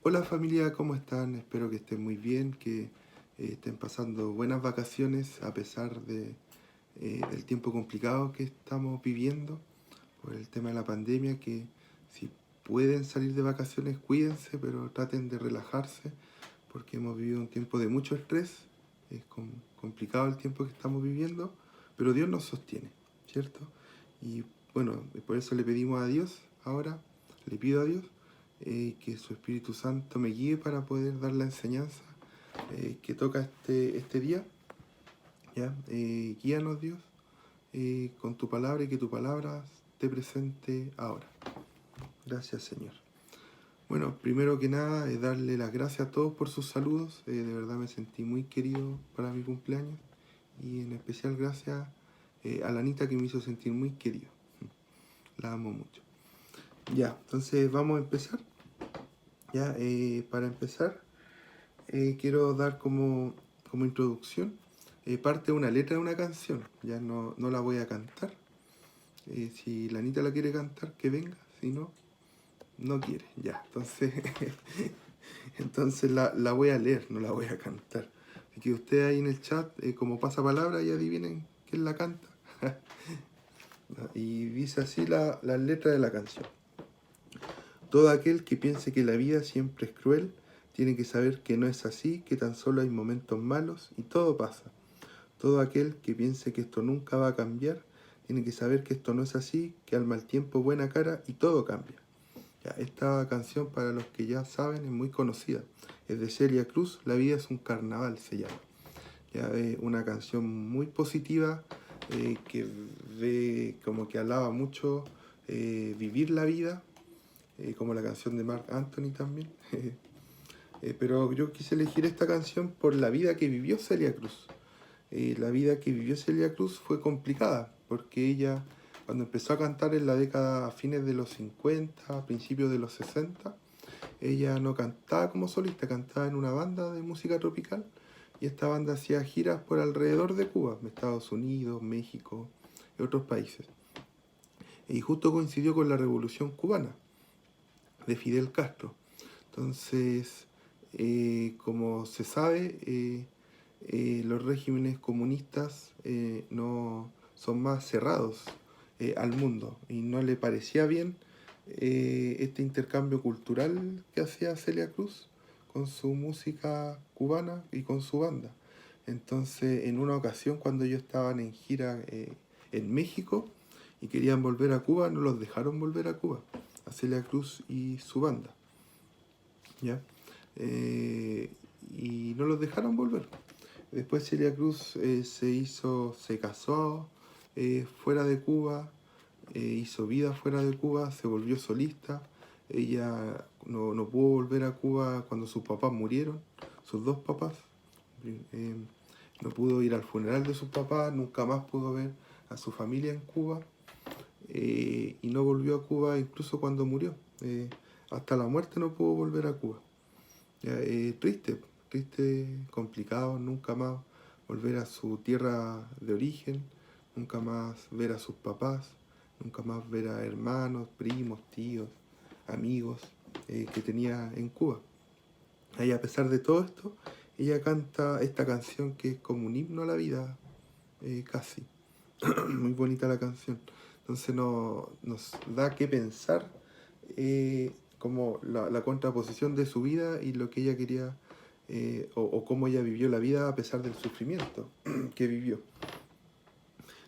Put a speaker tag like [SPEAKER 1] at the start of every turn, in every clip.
[SPEAKER 1] Hola familia, ¿cómo están? Espero que estén muy bien, que estén pasando buenas vacaciones a pesar del tiempo complicado que estamos viviendo por el tema de la pandemia, que si pueden salir de vacaciones, cuídense, pero traten de relajarse porque hemos vivido un tiempo de mucho estrés, es complicado el tiempo que estamos viviendo, pero Dios nos sostiene, ¿cierto? Y bueno, por eso le pedimos a Dios ahora, le pido a Dios que su Espíritu Santo me guíe para poder dar la enseñanza que toca este día. ¿Ya? Guíanos Dios con tu palabra y que tu palabra esté presente ahora. Gracias Señor. Bueno, primero que nada, darle las gracias a todos por sus saludos. De verdad me sentí muy querido para mi cumpleaños. Y en especial gracias a la Anita que me hizo sentir muy querido. La amo mucho. Ya, entonces vamos a empezar. Ya, para empezar, quiero dar como introducción parte de una letra de una canción. Ya no la voy a cantar. Si la Anita la quiere cantar, que venga. Si no, no quiere. Ya, entonces, entonces la voy a leer, no la voy a cantar. Así que ustedes ahí en el chat, como pasa palabra, y adivinen quién la canta. Y dice así la letra de la canción. Todo aquel que piense que la vida siempre es cruel, tiene que saber que no es así, que tan solo hay momentos malos y todo pasa. Todo aquel que piense que esto nunca va a cambiar, tiene que saber que esto no es así, que al mal tiempo buena cara y todo cambia. Ya, esta canción, para los que ya saben, es muy conocida. Es de Celia Cruz, La vida es un carnaval se llama. Ya, es una canción muy positiva que ve como que alaba mucho vivir la vida, como la canción de Marc Anthony también. Pero yo quise elegir esta canción por la vida que vivió Celia Cruz. La vida que vivió Celia Cruz fue complicada, porque ella, cuando empezó a cantar en la década, a fines de los 50, a principios de los 60, ella no cantaba como solista, cantaba en una banda de música tropical, y esta banda hacía giras por alrededor de Cuba, Estados Unidos, México y otros países. Y justo coincidió con la Revolución Cubana de Fidel Castro. Entonces, como se sabe, los regímenes comunistas no son más cerrados al mundo y no le parecía bien este intercambio cultural que hacía Celia Cruz con su música cubana y con su banda. Entonces, en una ocasión, cuando ellos estaban en gira en México y querían volver a Cuba, no los dejaron volver a Cuba, a Celia Cruz y su banda. ¿Ya? Eh, y no los dejaron volver. Después Celia Cruz se casó fuera de Cuba, hizo vida fuera de Cuba, se volvió solista. Ella no pudo volver a Cuba cuando sus papás murieron, sus dos papás. Eh, no pudo ir al funeral de sus papás, nunca más pudo ver a su familia en Cuba y no volvió a Cuba incluso cuando murió. Hasta la muerte no pudo volver a Cuba. Triste, complicado, nunca más volver a su tierra de origen, nunca más ver a sus papás, nunca más ver a hermanos, primos, tíos, amigos que tenía en Cuba. Y a pesar de todo esto, ella canta esta canción que es como un himno a la vida, casi. Muy bonita la canción. Entonces nos da que pensar como la contraposición de su vida y lo que ella quería o cómo ella vivió la vida a pesar del sufrimiento que vivió.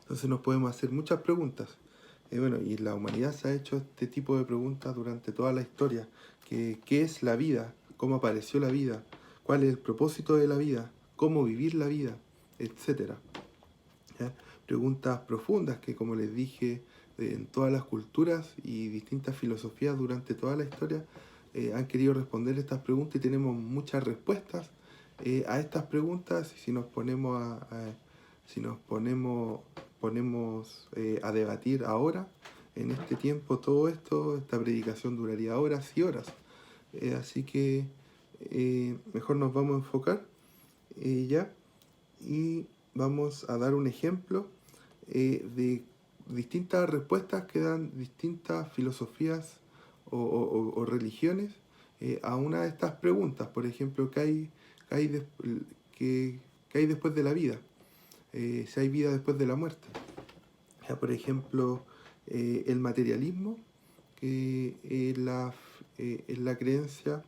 [SPEAKER 1] Entonces nos podemos hacer muchas preguntas. Bueno, y la humanidad se ha hecho este tipo de preguntas durante toda la historia. ¿Qué es la vida? ¿Cómo apareció la vida? ¿Cuál es el propósito de la vida? ¿Cómo vivir la vida? Etcétera. ¿Ya? Preguntas profundas que, como les dije, en todas las culturas y distintas filosofías durante toda la historia han querido responder estas preguntas y tenemos muchas respuestas a estas preguntas. Si nos ponemos a debatir ahora, en este tiempo, todo esto, esta predicación duraría horas y horas. Así que mejor nos vamos a enfocar ya y vamos a dar un ejemplo de distintas respuestas que dan distintas filosofías o religiones a una de estas preguntas, por ejemplo, qué hay, qué hay después de la vida? Si hay vida después de la muerte. Ya, por ejemplo, el materialismo, que es la creencia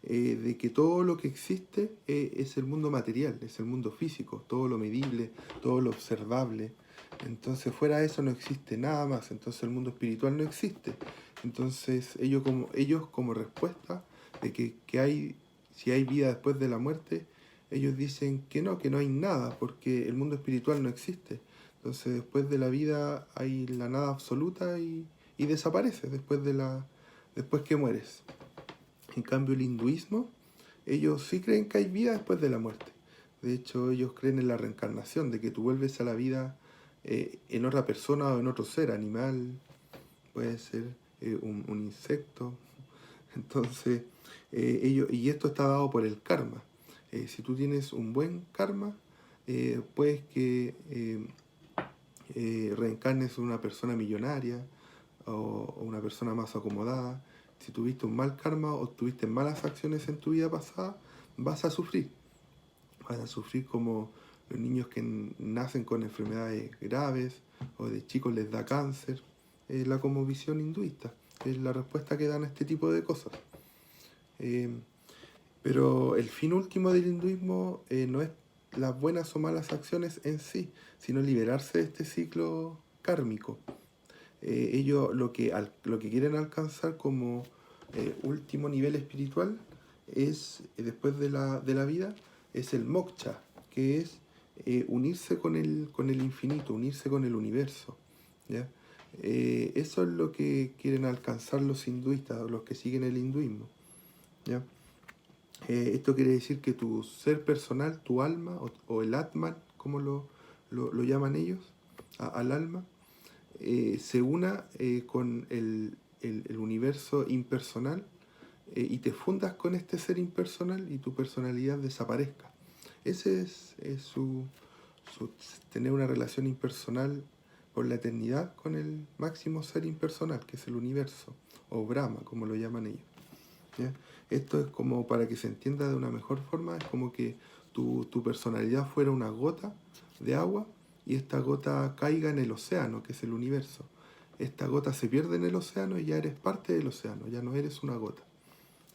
[SPEAKER 1] de que todo lo que existe es el mundo material, es el mundo físico, todo lo medible, todo lo observable. Entonces fuera de eso no existe nada más, entonces el mundo espiritual no existe. Entonces ellos como respuesta de que hay, si hay vida después de la muerte, ellos dicen que no hay nada, porque el mundo espiritual no existe. Entonces después de la vida hay la nada absoluta y desaparece después que mueres. En cambio el hinduismo, ellos sí creen que hay vida después de la muerte. De hecho, ellos creen en la reencarnación, de que tú vuelves a la vida en otra persona o en otro ser, animal, puede ser un insecto. Entonces, y esto está dado por el karma. Si tú tienes un buen karma, puedes que reencarnes en una persona millonaria o una persona más acomodada. Si tuviste un mal karma o tuviste malas acciones en tu vida pasada, vas a sufrir. Vas a sufrir como los niños que nacen con enfermedades graves o de chicos les da cáncer. Es la cosmovisión hinduista. Es la respuesta que dan a este tipo de cosas. Pero el fin último del hinduismo no es las buenas o malas acciones en sí, sino liberarse de este ciclo kármico. Ellos lo que quieren alcanzar como último nivel espiritual es, después de la vida, es el moksha, que es unirse con el infinito, unirse con el universo. ¿Ya? Eso es lo que quieren alcanzar los hinduistas, los que siguen el hinduismo. ¿Ya? Esto quiere decir que tu ser personal, tu alma, o el Atman, como lo llaman ellos, al alma, se una con el universo impersonal y te fundas con este ser impersonal y tu personalidad desaparezca. Ese es su tener una relación impersonal por la eternidad con el máximo ser impersonal, que es el universo, o Brahma, como lo llaman ellos. ¿Ya? Esto es como, para que se entienda de una mejor forma, es como que tu personalidad fuera una gota de agua y esta gota caiga en el océano, que es el universo. Esta gota se pierde en el océano y ya eres parte del océano, ya no eres una gota.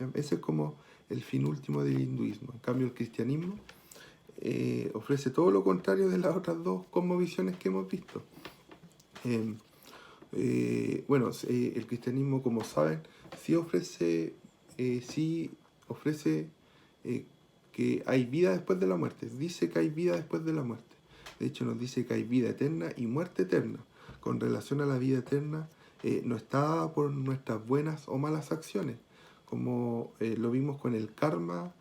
[SPEAKER 1] ¿Ya? Ese es como el fin último del hinduismo. En cambio el cristianismo ofrece todo lo contrario de las otras dos cosmovisiones que hemos visto. El cristianismo, como saben, sí ofrece que hay vida después de la muerte. Dice que hay vida después de la muerte. De hecho, nos dice que hay vida eterna y muerte eterna. Con relación a la vida eterna, no está dada por nuestras buenas o malas acciones, como lo vimos con el karma,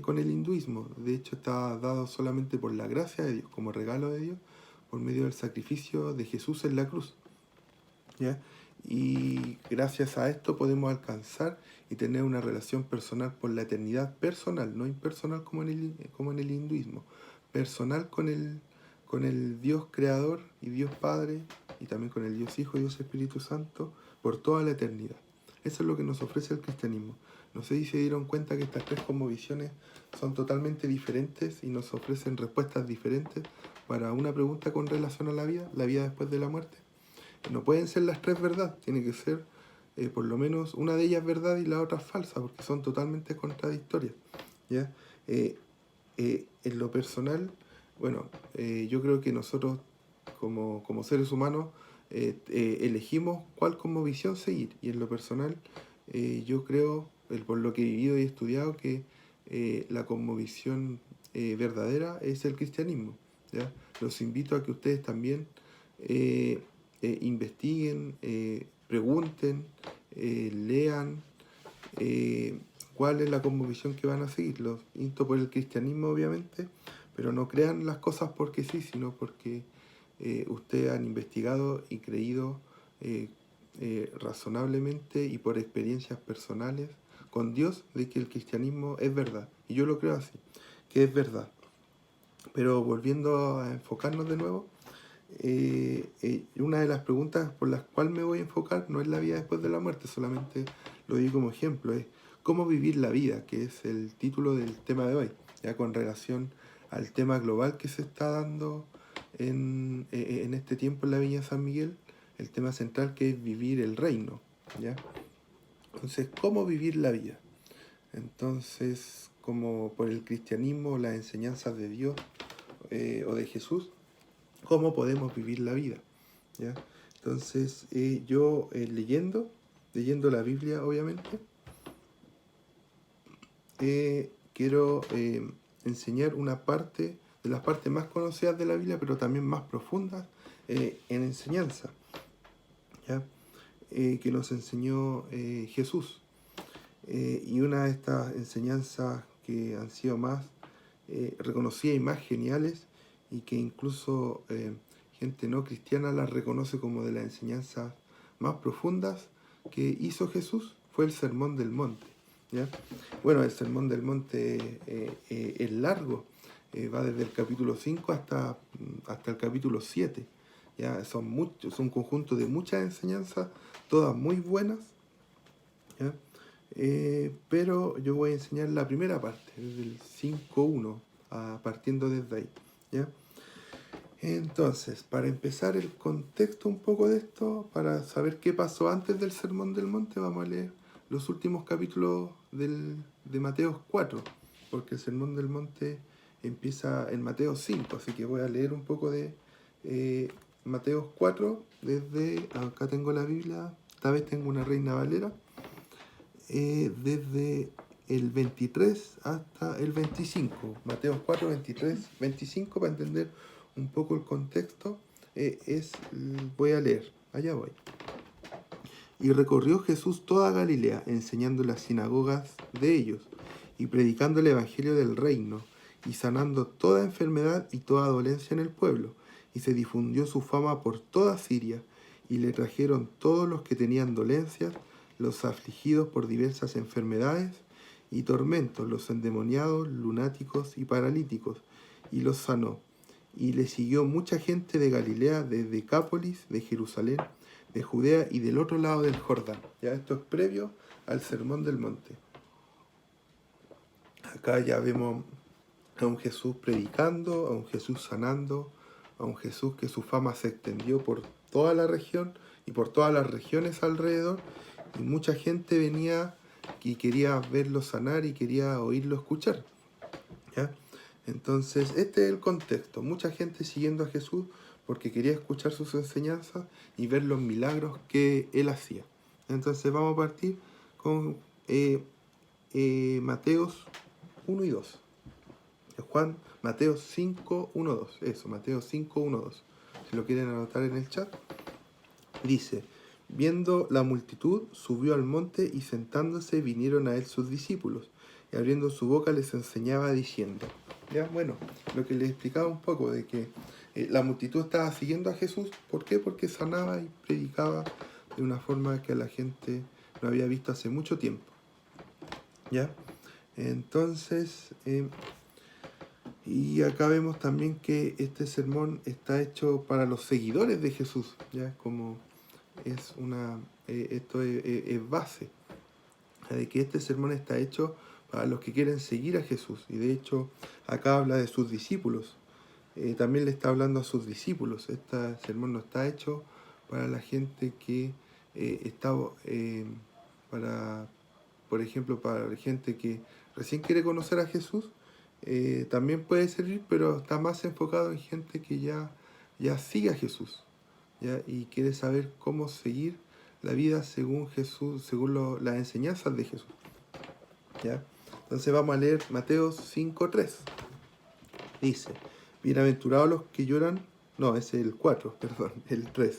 [SPEAKER 1] con el hinduismo. De hecho, está dado solamente por la gracia de Dios, como regalo de Dios, por medio del sacrificio de Jesús en la cruz. ¿Ya? Y gracias a esto podemos alcanzar y tener una relación personal por la eternidad, personal, no impersonal como en el hinduismo, personal con el Dios Creador y Dios Padre, y también con el Dios Hijo y Dios Espíritu Santo, por toda la eternidad. Eso es lo que nos ofrece el cristianismo. No sé si se dieron cuenta que estas tres cosmovisiones son totalmente diferentes y nos ofrecen respuestas diferentes para una pregunta con relación a la vida después de la muerte. No pueden ser las tres verdad, tiene que ser por lo menos una de ellas verdad y la otra falsa, porque son totalmente contradictorias. ¿Ya? En lo personal, yo creo que nosotros como seres humanos elegimos cuál cosmovisión seguir, y en lo personal yo creo, por lo que he vivido y estudiado, que la cosmovisión verdadera es el cristianismo. ¿Ya? Los invito a que ustedes también investiguen, pregunten, lean cuál es la cosmovisión que van a seguir. Los insto por el cristianismo, obviamente, pero no crean las cosas porque sí, sino porque ustedes han investigado y creído razonablemente y por experiencias personales con Dios de que el cristianismo es verdad. Y yo lo creo así, que es verdad. Pero volviendo a enfocarnos de nuevo, una de las preguntas por las cuales me voy a enfocar no es la vida después de la muerte, solamente lo digo como ejemplo, es cómo vivir la vida, que es el título del tema de hoy, ya con relación al tema global que se está dando en este tiempo en la Viña San Miguel, el tema central que es vivir el reino, ¿ya? Entonces, ¿cómo vivir la vida? Entonces, como por el cristianismo, las enseñanzas de Dios o de Jesús, ¿cómo podemos vivir la vida? ¿Ya? Entonces, yo leyendo la Biblia, obviamente, quiero enseñar una parte de las partes más conocidas de la Biblia, pero también más profundas en enseñanza, ¿ya? Que nos enseñó Jesús. Y una de estas enseñanzas que han sido más reconocidas y más geniales, y que incluso gente no cristiana las reconoce como de las enseñanzas más profundas que hizo Jesús, fue el Sermón del Monte, ¿ya? Bueno, el Sermón del Monte es largo, va desde el capítulo 5 hasta el capítulo 7. ¿Ya? Son un conjunto de muchas enseñanzas, todas muy buenas, ¿ya? Pero yo voy a enseñar la primera parte, desde el 5.1, partiendo desde ahí, ¿ya? Entonces, para empezar el contexto un poco de esto, para saber qué pasó antes del Sermón del Monte, vamos a leer los últimos capítulos de Mateo 4, porque el Sermón del Monte empieza en Mateo 5, así que voy a leer un poco de Mateo 4, desde, acá tengo la Biblia, esta vez tengo una Reina Valera, desde el 23 hasta el 25, Mateo 4, 23, 25, para entender un poco el contexto, voy a leer, allá voy. Y recorrió Jesús toda Galilea, enseñando en las sinagogas de ellos, y predicando el evangelio del reino, y sanando toda enfermedad y toda dolencia en el pueblo. Y se difundió su fama por toda Siria, y le trajeron todos los que tenían dolencias, los afligidos por diversas enfermedades y tormentos, los endemoniados, lunáticos y paralíticos, y los sanó. Y le siguió mucha gente de Galilea, de Decápolis, de Jerusalén, de Judea y del otro lado del Jordán. Ya esto es previo al Sermón del Monte. Acá ya vemos a un Jesús predicando, a un Jesús sanando, a un Jesús que su fama se extendió por toda la región y por todas las regiones alrededor, y mucha gente venía y quería verlo sanar y quería oírlo escuchar, ¿ya? Entonces, este es el contexto. Mucha gente siguiendo a Jesús porque quería escuchar sus enseñanzas y ver los milagros que él hacía. Entonces, vamos a partir con Mateos 1 y 2. Mateo 5, 1, 2. Eso, Mateo 5, 1, 2. Si lo quieren anotar en el chat. Dice: viendo la multitud, subió al monte, y sentándose vinieron a él sus discípulos, y abriendo su boca les enseñaba diciendo. Ya, bueno, lo que les explicaba un poco de que la multitud estaba siguiendo a Jesús. ¿Por qué? Porque sanaba y predicaba de una forma que a la gente no había visto hace mucho tiempo. ¿Ya? Entonces, y acá vemos también que este sermón está hecho para los seguidores de Jesús, ¿ya? Como es esto es base de que este sermón está hecho para los que quieren seguir a Jesús, y de hecho acá habla de sus discípulos, también le está hablando a sus discípulos. Este sermón no está hecho para la gente que está para, por ejemplo, para la gente que recién quiere conocer a Jesús, también puede servir, pero está más enfocado en gente que ya sigue a Jesús, ¿ya? Y quiere saber cómo seguir la vida según Jesús, según las enseñanzas de Jesús, ¿ya? Entonces vamos a leer Mateo 5.3. Dice: bienaventurados los que lloran, no, es el 4, perdón, el 3.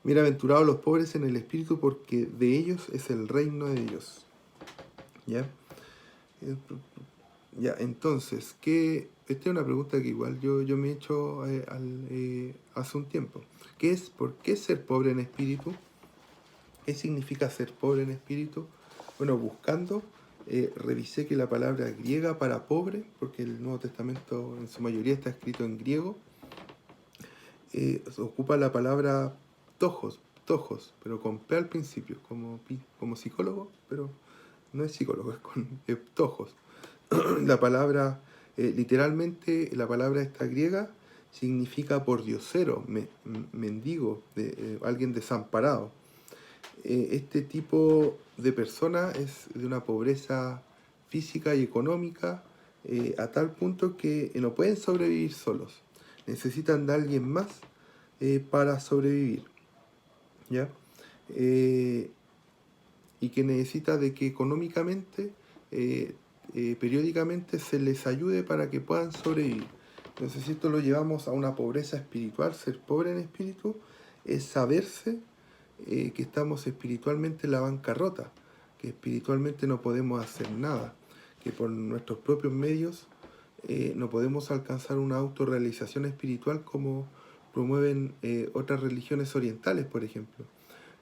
[SPEAKER 1] Bienaventurados los pobres en el espíritu, porque de ellos es el reino de Dios. ¿Ya? Ya, entonces, esta es una pregunta que igual yo me he hecho hace un tiempo. ¿Por qué ser pobre en espíritu? ¿Qué significa ser pobre en espíritu? Bueno, buscando, revisé que la palabra griega para pobre, porque el Nuevo Testamento en su mayoría está escrito en griego, ocupa la palabra tojos, pero con P al principio, como psicólogo, pero no es psicólogo, es con ptojos. La palabra, literalmente, la palabra esta griega significa pordiosero, mendigo, alguien desamparado. Este tipo de persona es de una pobreza física y económica a tal punto que no pueden sobrevivir solos. Necesitan de alguien más para sobrevivir, ¿ya? Y que necesita de que económicamente, periódicamente se les ayude para que puedan sobrevivir. Entonces, si esto lo llevamos a una pobreza espiritual, ser pobre en espíritu, es saberse que estamos espiritualmente en la bancarrota, que espiritualmente no podemos hacer nada, que por nuestros propios medios no podemos alcanzar una autorrealización espiritual como promueven otras religiones orientales, por ejemplo.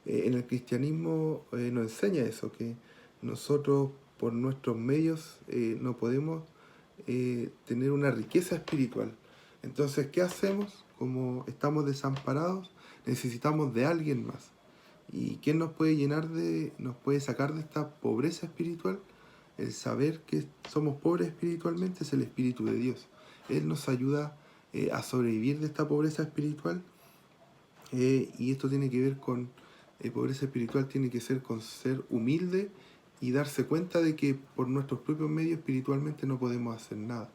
[SPEAKER 1] En el cristianismo nos enseña eso, que nosotros por nuestros medios no podemos tener una riqueza espiritual. Entonces, ¿qué hacemos? Como estamos desamparados, necesitamos de alguien más. ¿Y quién nos puede nos puede sacar de esta pobreza espiritual? El saber que somos pobres espiritualmente es el Espíritu de Dios. Él nos ayuda a sobrevivir de esta pobreza espiritual y esto tiene que ver con pobreza espiritual, tiene que ser con ser humilde y darse cuenta de que por nuestros propios medios espiritualmente no podemos hacer nada,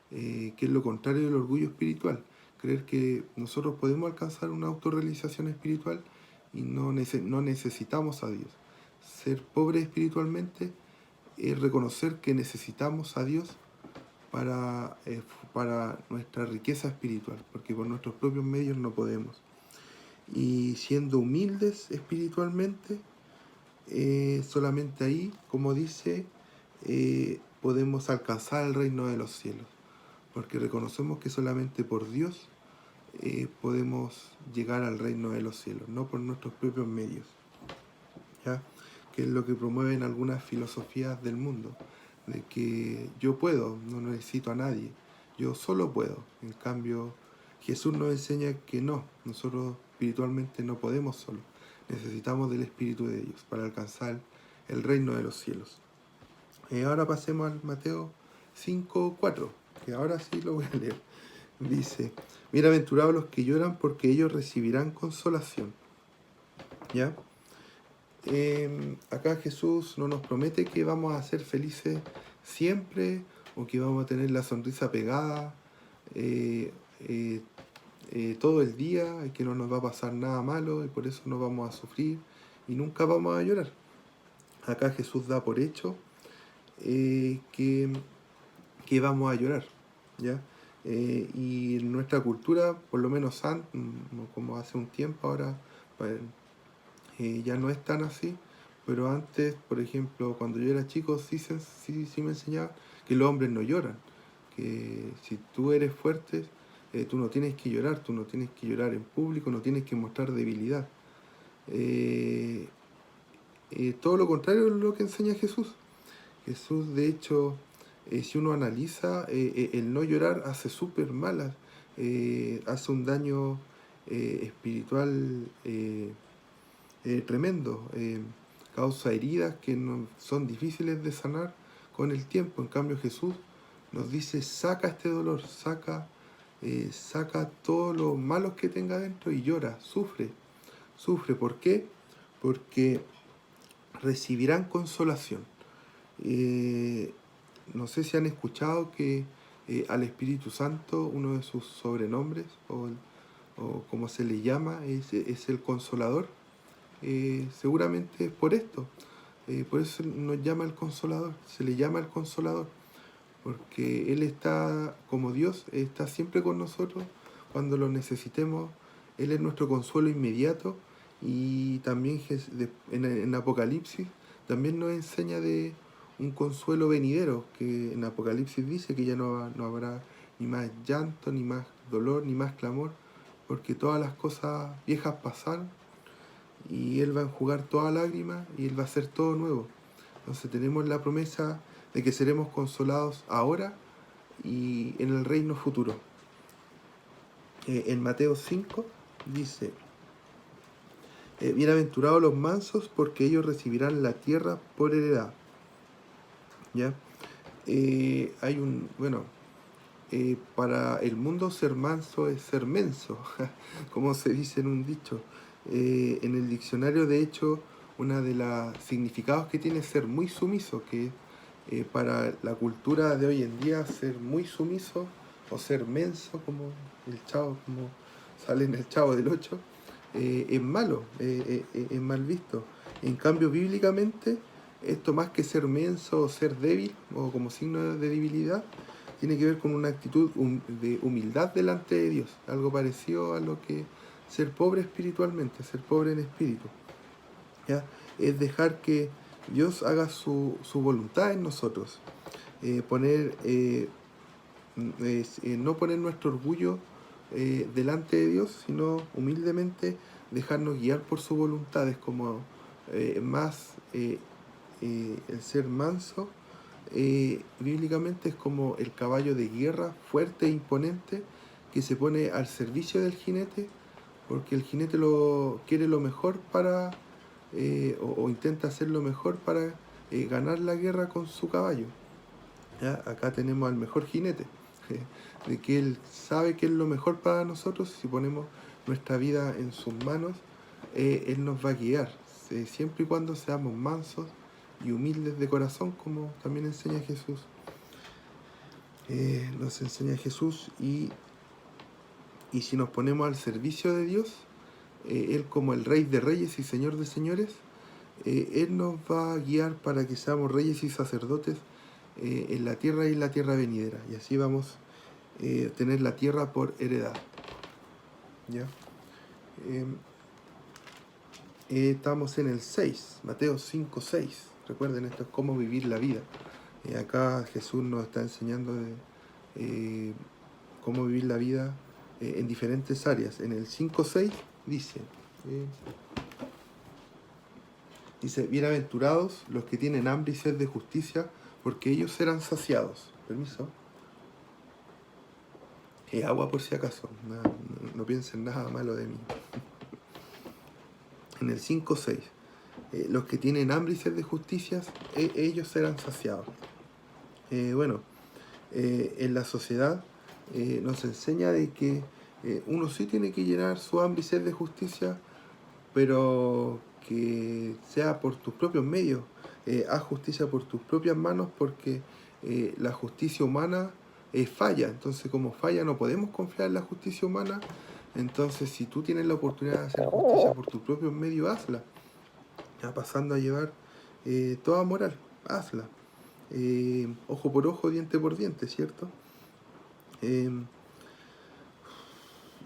[SPEAKER 1] que es lo contrario del orgullo espiritual, creer que nosotros podemos alcanzar una autorrealización espiritual y no necesitamos a Dios. Ser pobre espiritualmente es reconocer que necesitamos a Dios para nuestra riqueza espiritual, porque por nuestros propios medios no podemos. Y siendo humildes espiritualmente, solamente ahí, como dice, podemos alcanzar el reino de los cielos, porque reconocemos que solamente por Dios podemos llegar al reino de los cielos, no por nuestros propios medios, ¿ya? Que es lo que promueven algunas filosofías del mundo, de que yo puedo, no necesito a nadie, yo solo puedo. En cambio, Jesús nos enseña que no, nosotros espiritualmente no podemos solo, necesitamos del Espíritu de Dios para alcanzar el reino de los cielos. Ahora pasemos al Mateo 5:4, que ahora sí lo voy a leer. Dice, bienaventurados los que lloran porque ellos recibirán consolación. ¿Ya? Acá Jesús no nos promete que vamos a ser felices siempre o que vamos a tener la sonrisa pegada todo el día y que no nos va a pasar nada malo y por eso no vamos a sufrir y nunca vamos a llorar. Acá Jesús da por hecho que vamos a llorar, ¿ya? Y en nuestra cultura, por lo menos como hace un tiempo ahora, ya no es tan así, pero antes, por ejemplo, cuando yo era chico, sí me enseñaban que los hombres no lloran, que si tú eres fuerte, tú no tienes que llorar, tú no tienes que llorar en público, no tienes que mostrar debilidad. Todo lo contrario es lo que enseña Jesús. Jesús, de hecho, si uno analiza, el no llorar hace súper mal, hace un daño espiritual tremendo, causa heridas que no, son difíciles de sanar con el tiempo. En cambio, Jesús nos dice, saca este dolor, saca todos los malos que tenga dentro y llora, sufre. ¿Por qué? Porque recibirán consolación. No sé si han escuchado que al Espíritu Santo, uno de sus sobrenombres, o como se le llama, es el Consolador. Seguramente es por esto. Por eso nos llama el Consolador, se le llama el Consolador, porque Él está, como Dios, está siempre con nosotros cuando lo necesitemos. Él es nuestro consuelo inmediato y también en Apocalipsis también nos enseña de un consuelo venidero, que en Apocalipsis dice que ya no habrá ni más llanto, ni más dolor, ni más clamor, porque todas las cosas viejas pasaron y Él va a enjugar toda lágrima y Él va a hacer todo nuevo. Entonces tenemos la promesa de que seremos consolados ahora y en el reino futuro. En Mateo 5 dice, bienaventurados los mansos porque ellos recibirán la tierra por heredad. ¿ya? Para el mundo ser manso es ser menso, como se dice en un dicho. En el diccionario, de hecho, una de los significados que tiene es ser muy sumiso, que para la cultura de hoy en día ser muy sumiso o ser menso, como el Chavo, como sale en el Chavo del 8, es malo, es mal visto. En cambio, bíblicamente, esto más que ser menso o ser débil, o como signo de debilidad, tiene que ver con una actitud de humildad delante de Dios, algo parecido a lo que ser pobre espiritualmente, ser pobre en espíritu. ¿Ya? Es dejar que Dios haga su voluntad en nosotros, no poner nuestro orgullo delante de Dios, sino humildemente dejarnos guiar por su voluntad. Es como más el ser manso. Bíblicamente es como el caballo de guerra fuerte e imponente que se pone al servicio del jinete, porque el jinete quiere lo mejor o intenta hacer lo mejor para ganar la guerra con su caballo. ¿Ya? Acá tenemos al mejor jinete, de que él sabe que es lo mejor para nosotros. Si ponemos nuestra vida en sus manos, él nos va a guiar, siempre y cuando seamos mansos y humildes de corazón, como también enseña Jesús. Nos enseña Jesús, y si nos ponemos al servicio de Dios, Él como el Rey de Reyes y Señor de Señores, Él nos va a guiar para que seamos reyes y sacerdotes en la tierra y en la tierra venidera. Y así vamos a tener la tierra por heredad. ¿Ya? Estamos en el 6, Mateo 5, 6. Recuerden, esto es cómo vivir la vida. Acá Jesús nos está enseñando cómo vivir la vida en diferentes áreas. En el 5.6 dice, bienaventurados los que tienen hambre y sed de justicia, porque ellos serán saciados. Permiso. Agua por si acaso, no piensen nada malo de mí. En el 5.6, los que tienen hambre y sed de justicia, ellos serán saciados. En la sociedad nos enseña de que uno sí tiene que llenar su hambre y sed de justicia, pero que sea por tus propios medios. Haz justicia por tus propias manos, porque la justicia humana falla. Entonces, como falla, no podemos confiar en la justicia humana. Entonces, si tú tienes la oportunidad de hacer justicia por tus propios medios, hazla. Ya pasando a llevar toda moral, hazla. Ojo por ojo, diente por diente, ¿cierto?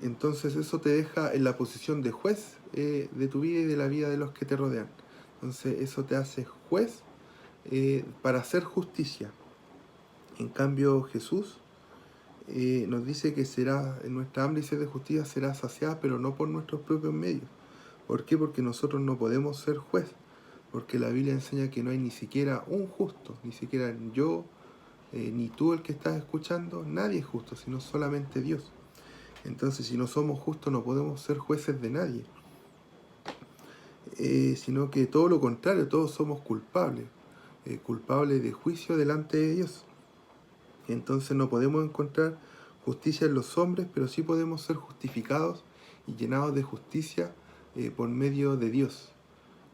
[SPEAKER 1] Entonces eso te deja en la posición de juez de tu vida y de la vida de los que te rodean. Entonces eso te hace juez para hacer justicia. En cambio, Jesús nos dice que en nuestra hambre y sed de justicia será saciada, pero no por nuestros propios medios. ¿Por qué? Porque nosotros no podemos ser juez, porque la Biblia enseña que no hay ni siquiera un justo, ni siquiera yo, ni tú el que estás escuchando, nadie es justo, sino solamente Dios. Entonces, si no somos justos, no podemos ser jueces de nadie, sino que todo lo contrario, todos somos culpables, culpables de juicio delante de Dios. Entonces no podemos encontrar justicia en los hombres, pero sí podemos ser justificados y llenados de justicia por medio de Dios.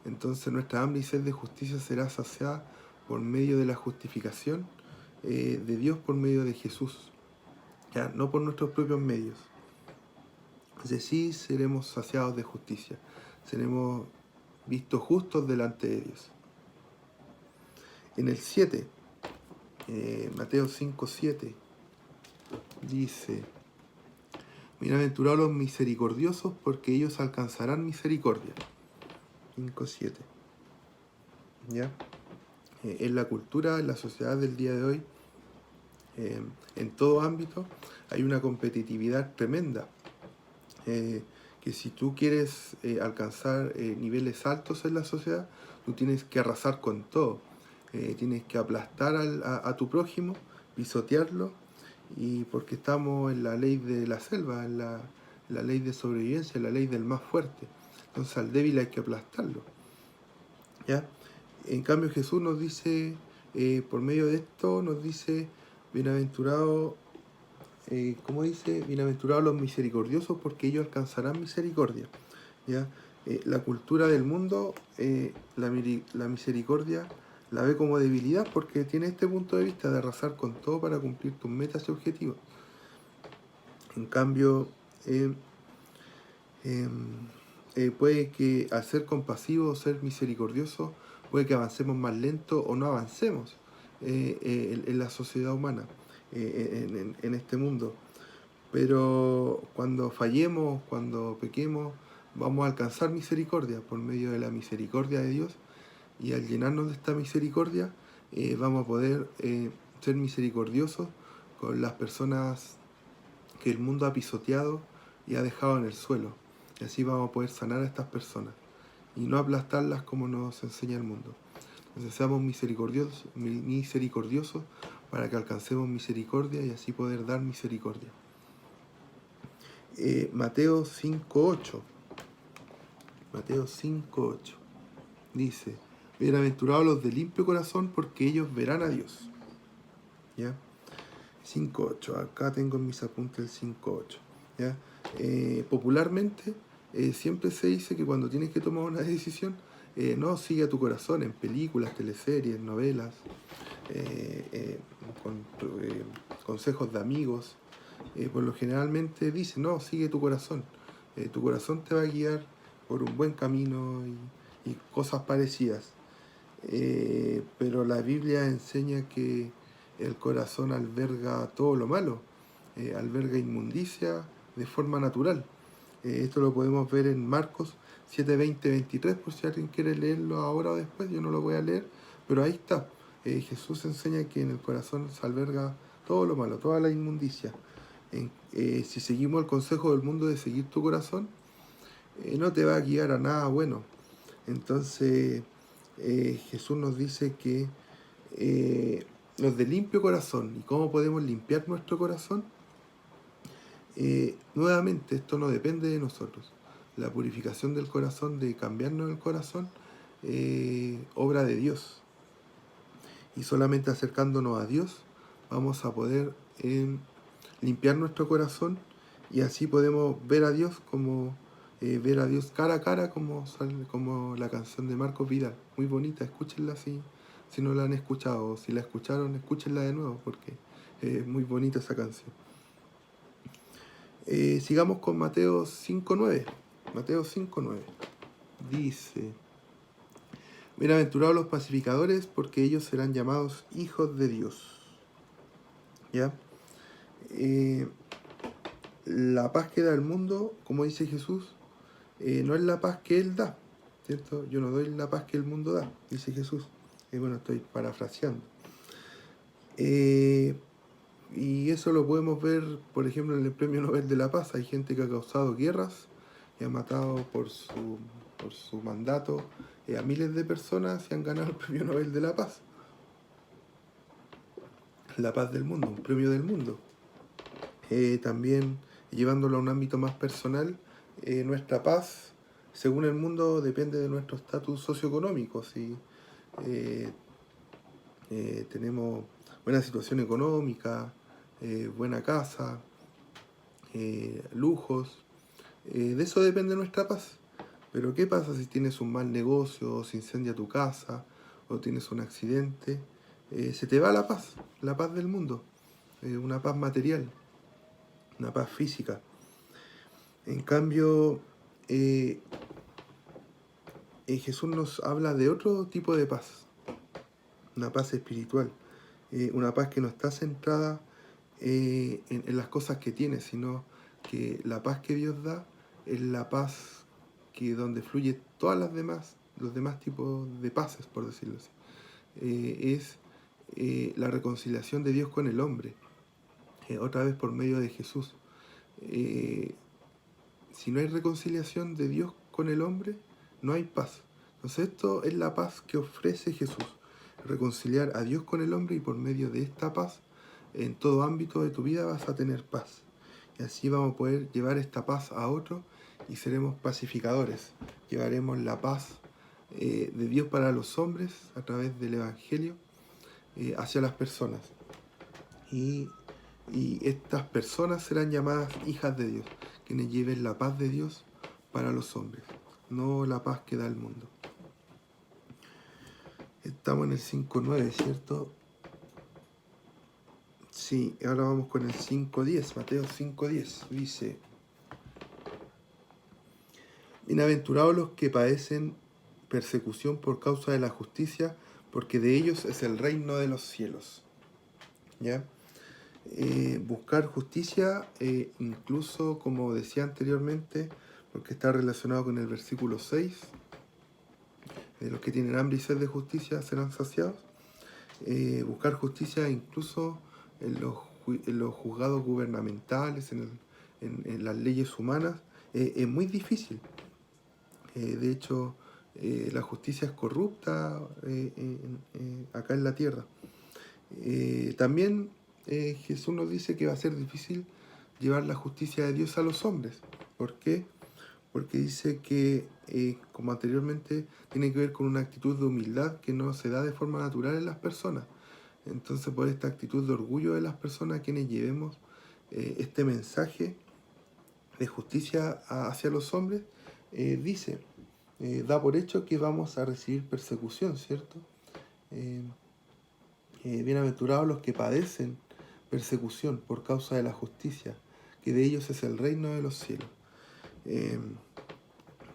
[SPEAKER 1] Entonces nuestra hambre y sed de justicia será saciada por medio de la justificación de Dios por medio de Jesús, ¿ya? No por nuestros propios medios. Entonces sí seremos saciados de justicia, seremos vistos justos delante de Dios. En el 7, Mateo 5:7, dice, bienaventurados los misericordiosos, porque ellos alcanzarán misericordia. 5:7. ¿Ya? En la cultura, en la sociedad del día de hoy, en todo ámbito, hay una competitividad tremenda. Que si tú quieres alcanzar niveles altos en la sociedad, tú tienes que arrasar con todo. Tienes que aplastar a tu prójimo, pisotearlo, y porque estamos en la ley de la selva, en la ley de sobrevivencia, en la ley del más fuerte. Entonces al débil hay que aplastarlo, ¿ya? En cambio Jesús nos dice, por medio de esto nos dice, bienaventurado, ¿cómo dice? Bienaventurados los misericordiosos porque ellos alcanzarán misericordia. ¿Ya? La cultura del mundo, la misericordia la ve como debilidad porque tiene este punto de vista de arrasar con todo para cumplir tus metas y objetivos. En cambio, puede que al ser compasivo, ser misericordioso, puede que avancemos más lento o no avancemos en la sociedad humana, en este mundo. Pero cuando fallemos, cuando pequemos, vamos a alcanzar misericordia por medio de la misericordia de Dios, y al llenarnos de esta misericordia vamos a poder ser misericordiosos con las personas que el mundo ha pisoteado y ha dejado en el suelo. Y así vamos a poder sanar a estas personas y no aplastarlas como nos enseña el mundo. Entonces seamos misericordiosos para que alcancemos misericordia y así poder dar misericordia. Mateo 5:8. Mateo 5:8 dice: bienaventurados los de limpio corazón porque ellos verán a Dios. ¿Ya? 5:8, acá tengo en mis apuntes el 5:8. ¿Ya? Popularmente siempre se dice que cuando tienes que tomar una decisión, no sigue a tu corazón en películas, teleseries, novelas, consejos de amigos. Por lo generalmente dice, no, sigue tu corazón. Tu corazón te va a guiar por un buen camino y cosas parecidas. Pero la Biblia enseña que el corazón alberga todo lo malo, alberga inmundicia de forma natural. Esto lo podemos ver en Marcos 7, 20, 23, por si alguien quiere leerlo ahora o después, yo no lo voy a leer, pero ahí está. Jesús enseña que en el corazón se alberga todo lo malo, toda la inmundicia. Si seguimos el consejo del mundo de seguir tu corazón, no te va a guiar a nada bueno. Entonces, Jesús nos dice que los de limpio corazón, ¿y cómo podemos limpiar nuestro corazón? Nuevamente, esto no depende de nosotros. La purificación del corazón, de cambiarnos el corazón, obra de Dios. Y solamente acercándonos a Dios vamos a poder limpiar nuestro corazón y así podemos ver a Dios como ver a Dios cara a cara, como la canción de Marcos Vidal. Muy bonita, escúchenla si no la han escuchado, o si la escucharon, escúchenla de nuevo porque es muy bonita esa canción. Sigamos con Mateo 5:9. Mateo 5:9 dice: bienaventurados los pacificadores porque ellos serán llamados hijos de Dios. ¿Ya? La paz que da el mundo, como dice Jesús, no es la paz que Él da, ¿cierto? Yo no doy la paz que el mundo da, dice Jesús. Bueno, estoy parafraseando. Y eso lo podemos ver, por ejemplo, en el Premio Nobel de la Paz. Hay gente que ha causado guerras y ha matado por su mandato a miles de personas y han ganado el Premio Nobel de la Paz. La paz del mundo, un premio del mundo. También, llevándolo a un ámbito más personal, nuestra paz, según el mundo, depende de nuestro estatus socioeconómico. Si tenemos buena situación económica, buena casa, lujos, de eso depende nuestra paz. Pero ¿qué pasa si tienes un mal negocio, o se incendia tu casa, o tienes un accidente? Se te va la paz del mundo, una paz material, una paz física. En cambio, Jesús nos habla de otro tipo de paz, una paz espiritual, una paz que no está centrada en las cosas que tienes, sino que la paz que Dios da es la paz que donde fluye todas los demás tipos de paces, por decirlo así. Es la reconciliación de Dios con el hombre, otra vez por medio de Jesús. Si no hay reconciliación de Dios con el hombre, no hay paz. Entonces esto es la paz que ofrece Jesús, reconciliar a Dios con el hombre, y por medio de esta paz, en todo ámbito de tu vida vas a tener paz. Y así vamos a poder llevar esta paz a otro y seremos pacificadores. Llevaremos la paz de Dios para los hombres a través del Evangelio, hacia las personas. Y estas personas serán llamadas hijas de Dios, quienes lleven la paz de Dios para los hombres, no la paz que da el mundo. Estamos en el 5.9, ¿cierto? Sí, ahora vamos con el 5.10, Mateo 5.10, dice: bienaventurados los que padecen persecución por causa de la justicia, porque de ellos es el reino de los cielos. ¿Ya? Buscar justicia, incluso como decía anteriormente, porque está relacionado con el versículo 6, los que tienen hambre y sed de justicia serán saciados. Buscar justicia incluso en los juzgados gubernamentales, en las leyes humanas, es muy difícil. De hecho, la justicia es corrupta acá en la tierra. También Jesús nos dice que va a ser difícil llevar la justicia de Dios a los hombres. ¿Por qué? Porque dice que, como anteriormente, tiene que ver con una actitud de humildad que no se da de forma natural en las personas. Entonces, por esta actitud de orgullo de las personas, quienes llevemos este mensaje de justicia hacia los hombres, dice, da por hecho que vamos a recibir persecución, ¿cierto? Bienaventurados los que padecen persecución por causa de la justicia, que de ellos es el reino de los cielos.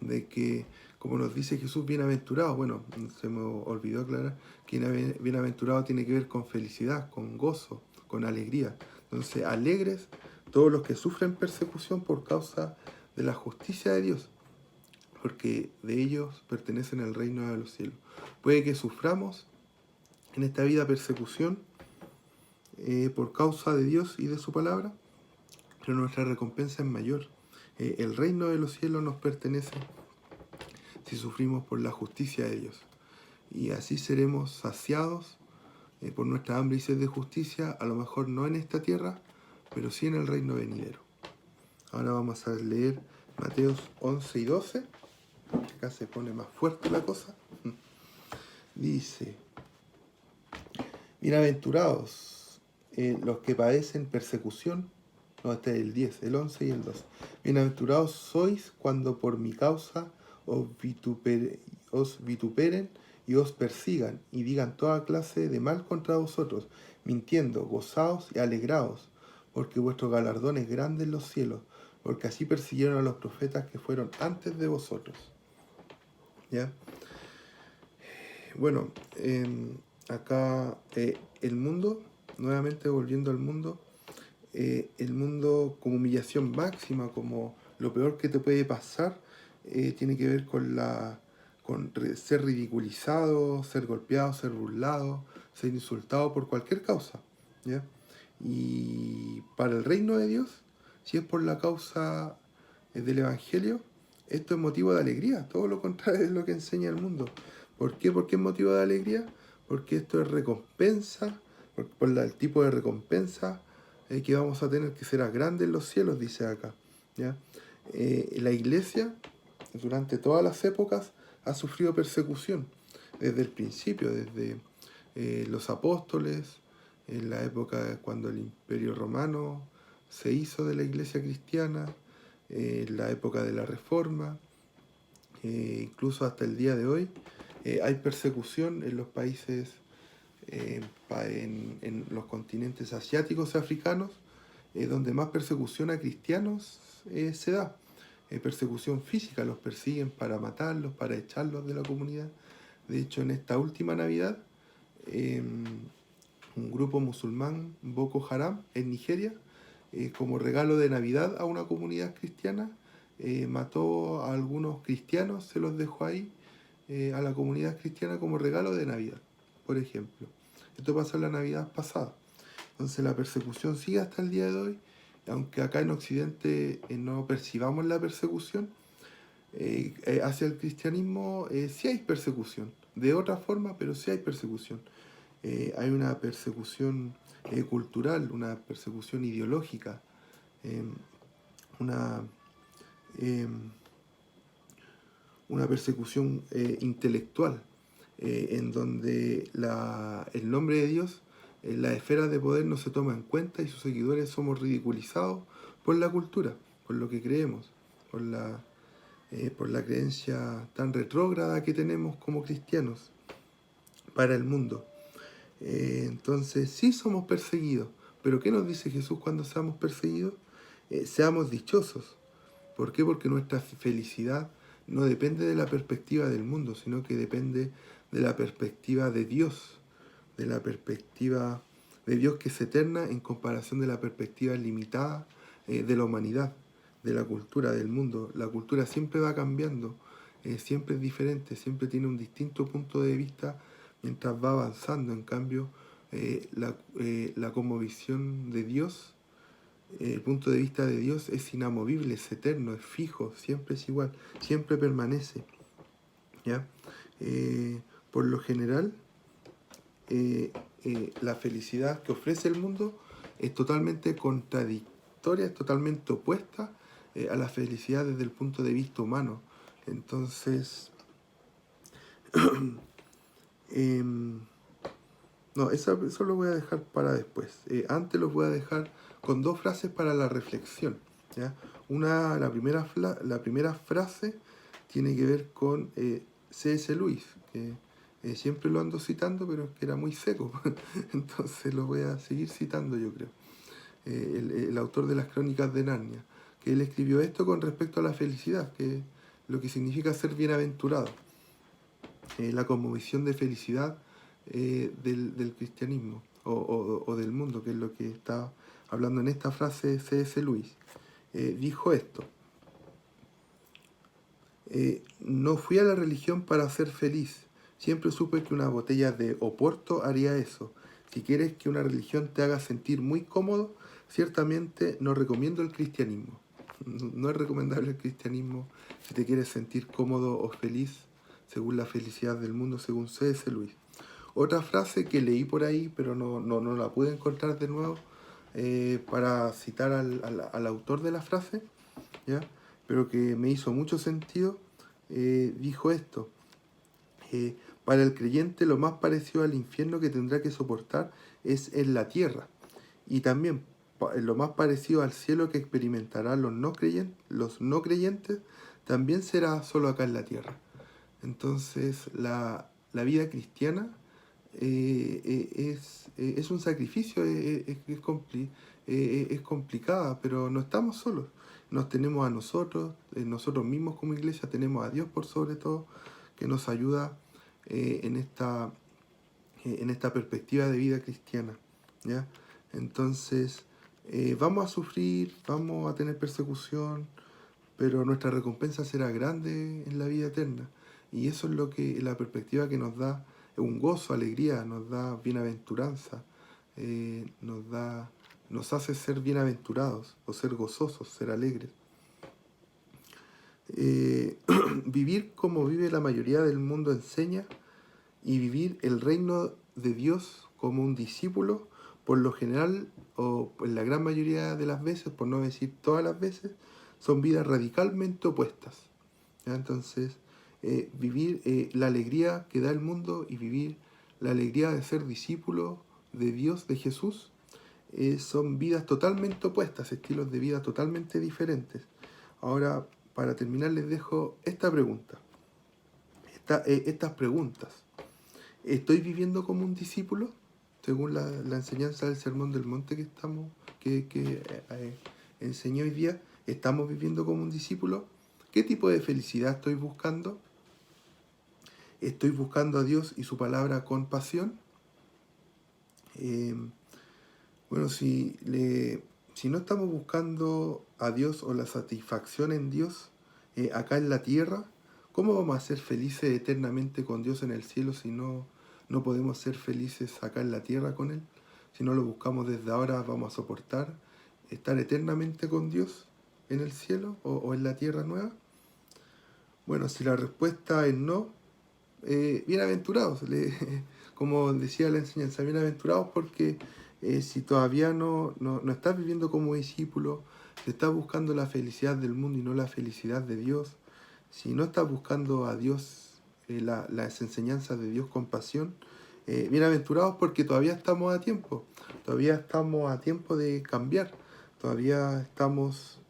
[SPEAKER 1] De que, como nos dice Jesús, bienaventurado, bueno, se me olvidó aclarar que bienaventurado tiene que ver con felicidad, con gozo, con alegría. Entonces, alegres todos los que sufren persecución por causa de la justicia de Dios, porque de ellos pertenecen el reino de los cielos. Puede que suframos en esta vida persecución por causa de Dios y de su palabra, pero nuestra recompensa es mayor. El reino de los cielos nos pertenece si sufrimos por la justicia de Dios. Y así seremos saciados por nuestra hambre y sed de justicia, a lo mejor no en esta tierra, pero sí en el reino venidero. Ahora vamos a leer Mateos 11 y 12. Acá se pone más fuerte la cosa. Dice: bienaventurados los que padecen persecución. No, este es el 10, el 11 y el 12. Bienaventurados sois cuando por mi causa os vituperen y os persigan y digan toda clase de mal contra vosotros, mintiendo, gozaos y alegraos, porque vuestro galardón es grande en los cielos, porque así persiguieron a los profetas que fueron antes de vosotros. ¿Ya? Bueno, acá el mundo, nuevamente volviendo al mundo, el mundo como humillación máxima, como lo peor que te puede pasar, tiene que ver con ser ridiculizado, ser golpeado, ser burlado, ser insultado por cualquier causa, ¿ya? Y para el reino de Dios, si es por la causa del Evangelio, esto es motivo de alegría, todo lo contrario de lo que enseña el mundo. ¿Por qué? ¿Por qué es motivo de alegría? Porque esto es recompensa, por el tipo de recompensa que vamos a tener, que será grande en los cielos, dice acá, ¿ya? La iglesia, durante todas las épocas, ha sufrido persecución, desde el principio, desde los apóstoles, en la época cuando el Imperio Romano se hizo de la iglesia cristiana, en la época de la Reforma, incluso hasta el día de hoy, hay persecución en los países, en los continentes asiáticos y africanos, donde más persecución a cristianos se da. Persecución física, los persiguen para matarlos, para echarlos de la comunidad. De hecho, en esta última Navidad, un grupo musulmán, Boko Haram, en Nigeria, como regalo de Navidad a una comunidad cristiana, mató a algunos cristianos, se los dejó ahí a la comunidad cristiana como regalo de Navidad, por ejemplo. Esto pasó en la Navidad pasada. Entonces la persecución sigue hasta el día de hoy, aunque acá en Occidente no percibamos la persecución. Hacia el cristianismo sí hay persecución, de otra forma, pero sí hay persecución. Hay una persecución cultural, una persecución ideológica, una, una persecución intelectual. en donde el nombre de Dios en las esferas de poder no se toma en cuenta y sus seguidores somos ridiculizados por la cultura, por lo que creemos, por la creencia tan retrógrada que tenemos como cristianos para el mundo. Entonces sí somos perseguidos, pero ¿qué nos dice Jesús cuando seamos perseguidos? Seamos dichosos. ¿Por qué? Porque nuestra felicidad no depende de la perspectiva del mundo, sino que depende de la perspectiva de Dios, de la perspectiva de Dios que es eterna en comparación de la perspectiva limitada de la humanidad, de la cultura, del mundo. La cultura siempre va cambiando, siempre es diferente, siempre tiene un distinto punto de vista mientras va avanzando. En cambio, la cosmovisión de Dios, el punto de vista de Dios es inamovible, es eterno, es fijo, siempre es igual, siempre permanece. ¿Ya? Por lo general, la felicidad que ofrece el mundo es totalmente contradictoria, es totalmente opuesta a la felicidad desde el punto de vista humano. Entonces, no, eso lo voy a dejar para después. Antes los voy a dejar con dos frases para la reflexión. ¿Ya? La primera frase tiene que ver con C.S. Lewis, que siempre lo ando citando, pero es que era muy seco. Entonces lo voy a seguir citando, yo creo. El autor de las Crónicas de Narnia, que él escribió esto con respecto a la felicidad, que es lo que significa ser bienaventurado. La cosmovisión de felicidad del cristianismo o del mundo, que es lo que está hablando en esta frase C.S. Lewis. Dijo esto: no fui a la religión para ser feliz, siempre supe que una botella de Oporto haría eso. Si quieres que una religión te haga sentir muy cómodo, ciertamente no recomiendo el cristianismo. No es recomendable el cristianismo si te quieres sentir cómodo o feliz, según la felicidad del mundo, según C.S. Lewis. Otra frase que leí por ahí, pero no la pude encontrar de nuevo, para citar al autor de la frase, ¿ya? Pero que me hizo mucho sentido, dijo esto: para el creyente lo más parecido al infierno que tendrá que soportar es en la tierra, y también lo más parecido al cielo que experimentarán los no creyentes también será solo acá en la tierra. Entonces la vida cristiana es un sacrificio, es complicada, pero no estamos solos. Nos tenemos a nosotros, nosotros mismos como iglesia, tenemos a Dios por sobre todo, que nos ayuda en esta perspectiva de vida cristiana. ¿Ya? Entonces, vamos a sufrir, vamos a tener persecución, pero nuestra recompensa será grande en la vida eterna. Y eso es lo que la perspectiva que nos da un gozo, alegría, nos da bienaventuranza, nos hace ser bienaventurados o ser gozosos, ser alegres. Vivir como vive la mayoría del mundo enseña, y vivir el reino de Dios como un discípulo, por lo general, o en la gran mayoría de las veces, por no decir todas las veces, son vidas radicalmente opuestas. ¿Ya? Entonces, vivir la alegría que da el mundo y vivir la alegría de ser discípulo de Dios, de Jesús, son vidas totalmente opuestas, estilos de vida totalmente diferentes. Ahora, para terminar, les dejo esta pregunta. Estas preguntas. ¿Estoy viviendo como un discípulo? Según la enseñanza del Sermón del Monte que enseñé hoy día, ¿estamos viviendo como un discípulo? ¿Qué tipo de felicidad estoy buscando? ¿Estoy buscando a Dios y su palabra con pasión? Bueno, si no estamos buscando a Dios o la satisfacción en Dios acá en la tierra, ¿cómo vamos a ser felices eternamente con Dios en el cielo si no podemos ser felices acá en la tierra con Él? Si no lo buscamos desde ahora, ¿vamos a soportar estar eternamente con Dios en el cielo o en la tierra nueva? Bueno, si la respuesta es no, bienaventurados, como decía la enseñanza, bienaventurados porque si todavía no estás viviendo como discípulo, si estás buscando la felicidad del mundo y no la felicidad de Dios, si no estás buscando a Dios las enseñanzas de Dios con pasión, bienaventurados porque todavía estamos a tiempo de cambiar, todavía estamos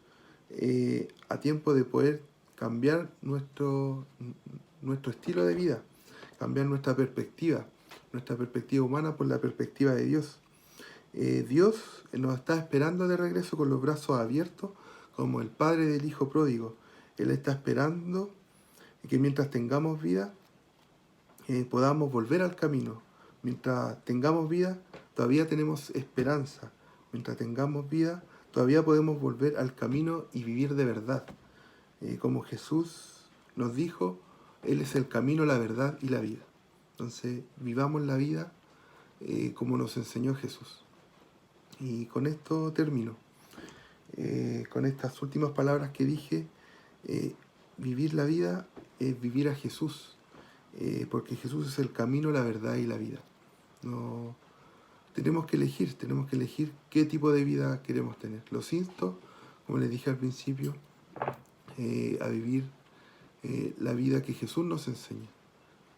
[SPEAKER 1] a tiempo de poder cambiar nuestro estilo de vida, cambiar nuestra perspectiva humana por la perspectiva de Dios. Dios nos está esperando de regreso con los brazos abiertos, como el padre del hijo pródigo. Él está esperando que mientras tengamos vida, podamos volver al camino. Mientras tengamos vida, todavía tenemos esperanza. Mientras tengamos vida, todavía podemos volver al camino y vivir de verdad. Como Jesús nos dijo, Él es el camino, la verdad y la vida. Entonces, vivamos la vida como nos enseñó Jesús. Y con esto termino. Con estas últimas palabras que dije, vivir la vida es vivir a Jesús, porque Jesús es el camino, la verdad y la vida. No, tenemos que elegir qué tipo de vida queremos tener. Los insto, como les dije al principio, a vivir la vida que Jesús nos enseña,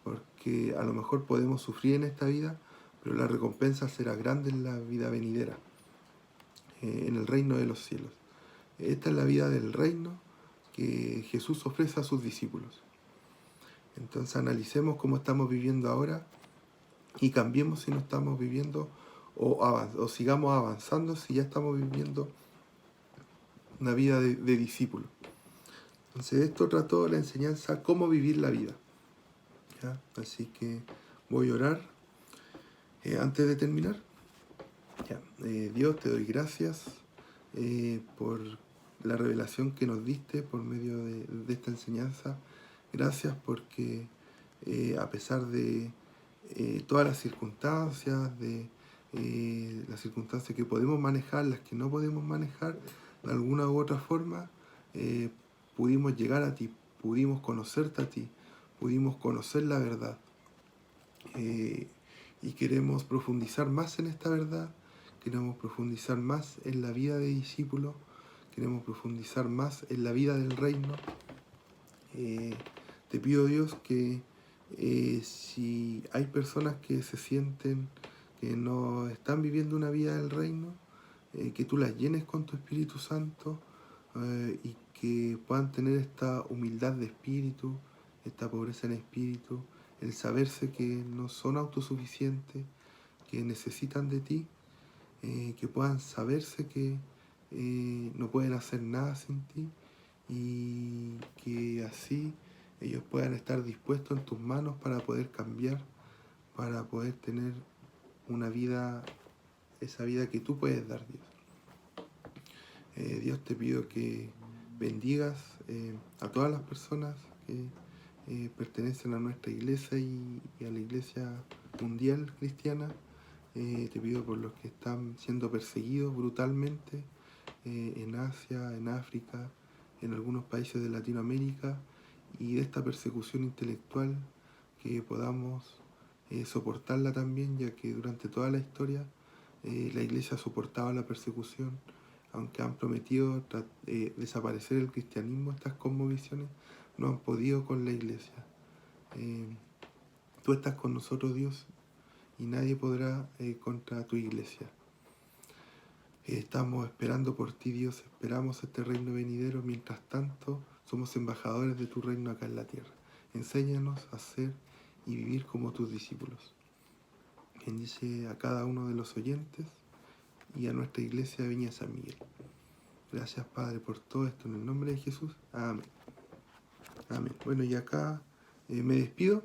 [SPEAKER 1] porque a lo mejor podemos sufrir en esta vida, pero la recompensa será grande en la vida venidera, en el reino de los cielos. Esta es la vida del reino que Jesús ofrece a sus discípulos. Entonces analicemos cómo estamos viviendo ahora y cambiemos si no estamos viviendo o sigamos avanzando si ya estamos viviendo una vida de discípulo. Entonces esto trató la enseñanza cómo vivir la vida. ¿Ya? Así que voy a orar antes de terminar. Ya. Dios, te doy gracias por la revelación que nos diste por medio de esta enseñanza. Gracias porque a pesar de todas las circunstancias, las circunstancias que podemos manejar, las que no podemos manejar, de alguna u otra forma, pudimos llegar a ti, pudimos conocerte a ti, pudimos conocer la verdad. Y queremos profundizar más en esta verdad, queremos profundizar más en la vida de discípulo, queremos profundizar más en la vida del reino. Te pido, Dios, que si hay personas que se sienten que no están viviendo una vida del reino, que tú las llenes con tu Espíritu Santo y que puedan tener esta humildad de espíritu, esta pobreza en espíritu, el saberse que no son autosuficientes, que necesitan de ti, que puedan saberse que no pueden hacer nada sin ti y que así ellos puedan estar dispuestos en tus manos para poder cambiar, para poder tener una vida, esa vida que tú puedes dar, Dios. Dios, te pido que bendigas a todas las personas que pertenecen a nuestra iglesia y a la iglesia mundial cristiana. Te pido por los que están siendo perseguidos brutalmente en Asia, en África, en algunos países de Latinoamérica, y de esta persecución intelectual que podamos soportarla también, ya que durante toda la historia la iglesia soportaba la persecución, aunque han prometido desaparecer el cristianismo. Estas cosmovisiones no han podido con la iglesia. Tú estás con nosotros, Dios, y nadie podrá contra tu iglesia. Estamos esperando por ti, Dios, esperamos este reino venidero. Mientras tanto, somos embajadores de tu reino acá en la tierra. Enséñanos a ser y vivir como tus discípulos. Bendice a cada uno de los oyentes y a nuestra iglesia de Viña San Miguel. Gracias, Padre, por todo esto, en el nombre de Jesús. Amén. Amén. Bueno, y acá me despido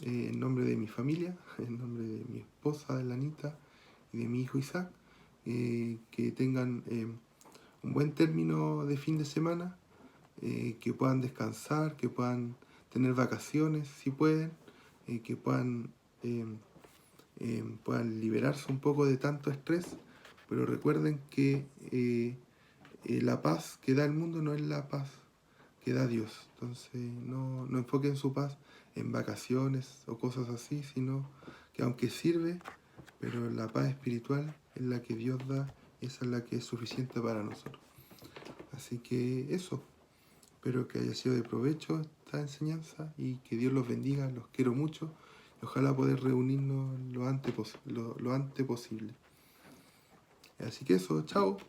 [SPEAKER 1] en nombre de mi familia, en nombre de mi esposa, Elanita, y de mi hijo Isaac. Que tengan un buen término de fin de semana, que puedan descansar, que puedan tener vacaciones si pueden, que puedan liberarse un poco de tanto estrés, pero recuerden que la paz que da el mundo no es la paz que da Dios. Entonces no enfoquen su paz en vacaciones o cosas así, sino que aunque sirve, pero la paz espiritual es la que Dios da, esa es la que es suficiente para nosotros. Así que eso, Espero que haya sido de provecho esta enseñanza y que Dios los bendiga. Los quiero mucho y ojalá poder reunirnos lo antes posible. Así que eso, chao.